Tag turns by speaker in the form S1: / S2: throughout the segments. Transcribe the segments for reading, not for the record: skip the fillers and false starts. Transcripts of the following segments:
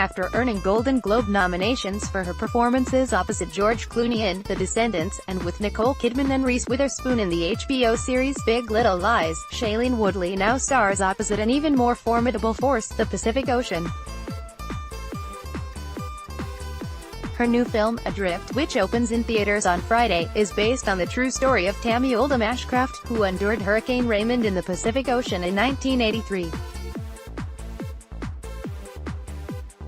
S1: after earning Golden Globe nominations for her performances opposite George Clooney in The Descendants, and with Nicole Kidman and Reese Witherspoon in the HBO series Big Little Lies. Shailene Woodley now stars opposite an even more formidable force, the Pacific Ocean. Her new film, Adrift, which opens in theaters on Friday, is based on the true story of Tami Oldham Ashcraft, who endured Hurricane Raymond in the Pacific Ocean in 1983.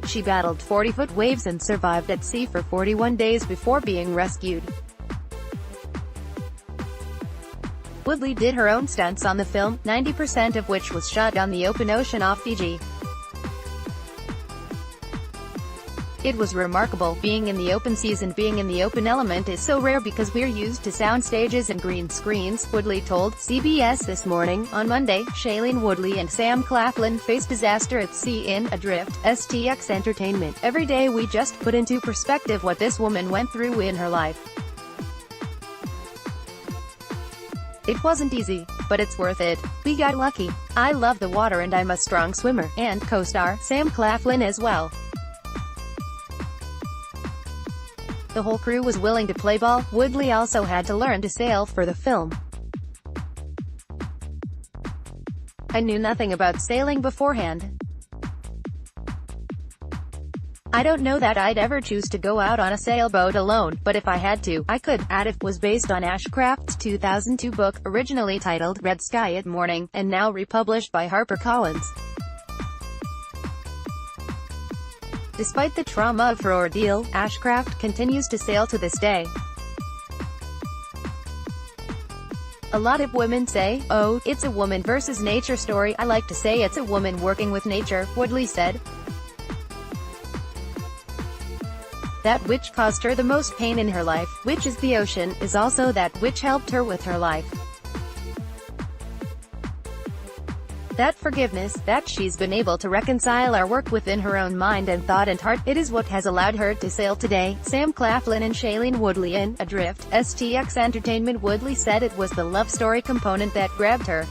S1: She battled 40-foot waves and survived at sea for 41 days before being rescued. Woodley did her own stunts on the film, 90% of which was shot on the open ocean off Fiji. It was remarkable. Being in the open seas and being in the open element is so rare because we're used to sound stages and green screens, Woodley told CBS This Morning. On Monday, Shailene Woodley and Sam Claflin faced disaster at sea in Adrift, STX Entertainment. Every day we just put into perspective what this woman went through in her life. It wasn't easy, but it's worth it. We got lucky. I love the water and I'm a strong swimmer, and co-star Sam Claflin as well. The whole crew was willing to play ball. Woodley also had to learn to sail for the film. I knew nothing about sailing beforehand. I don't know that I'd ever choose to go out on a sailboat alone, but if I had to, I could. Adrift was based on Ashcraft's 2002 book, originally titled Red Sky at Morning, and now republished by HarperCollins. Despite the trauma of her ordeal, Ashcraft continues to sail to this day. A lot of women say, "Oh, it's a woman versus nature story." I like to say it's a woman working with nature, Woodley said. That which caused her the most pain in her life, which is the ocean, is also that which helped her with her life. That forgiveness, that she's been able to reconcile our work within her own mind and thought and heart, it is what has allowed her to sail today. Sam Claflin and Shailene Woodley in Adrift, STX Entertainment. Woodley said it was the love story component that grabbed her.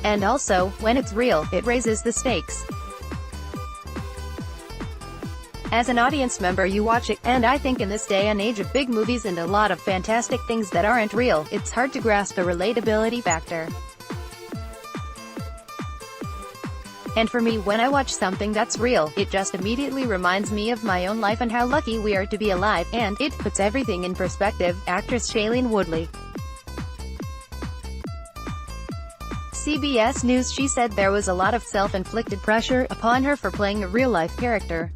S1: And also, when it's real, it raises the stakes. As an audience member you watch it, and I think in this day and age of big movies and a lot of fantastic things that aren't real, it's hard to grasp the relatability factor. And for me, when I watch something that's real, it just immediately reminds me of my own life and how lucky we are to be alive, and it puts everything in perspective. Actress Shailene Woodley. CBS News. She said there was a lot of self-inflicted pressure upon her for playing a real-life character.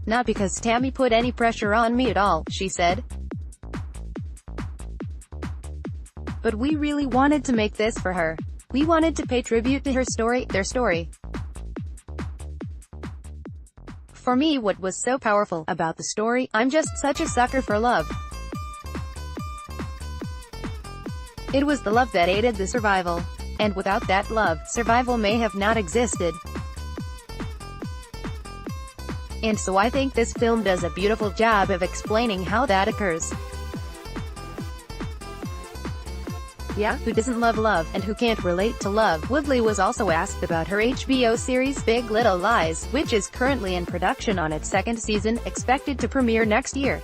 S1: Not because Tami put any pressure on me at all, she said. But we really wanted to make this for her. We wanted to pay tribute to her story, their story. For me, what was so powerful about the story, I'm just such a sucker for love. It was the love that aided the survival. And without that love, survival may have not existed. And so I think this film does a beautiful job of explaining how that occurs. Yeah, who doesn't love love, and who can't relate to love? Woodley was also asked about her HBO series Big Little Lies, which is currently in production on its second season, expected to premiere next year.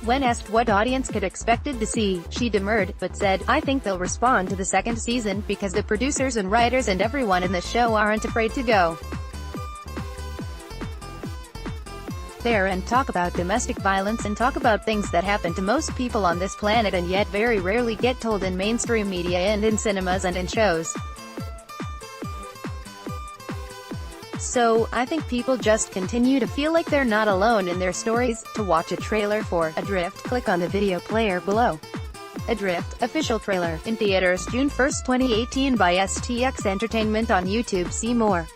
S1: When asked what audience could expected to see, she demurred, but said, "I think they'll respond to the second season, because the producers and writers and everyone in the show aren't afraid to go there and talk about domestic violence and talk about things that happen to most people on this planet and yet very rarely get told in mainstream media and in cinemas and in shows. So, I think people just continue to feel like they're not alone in their stories." To watch a trailer for Adrift, click on the video player below. Adrift, official trailer, in theaters June 1, 2018 by STX Entertainment on YouTube. See more.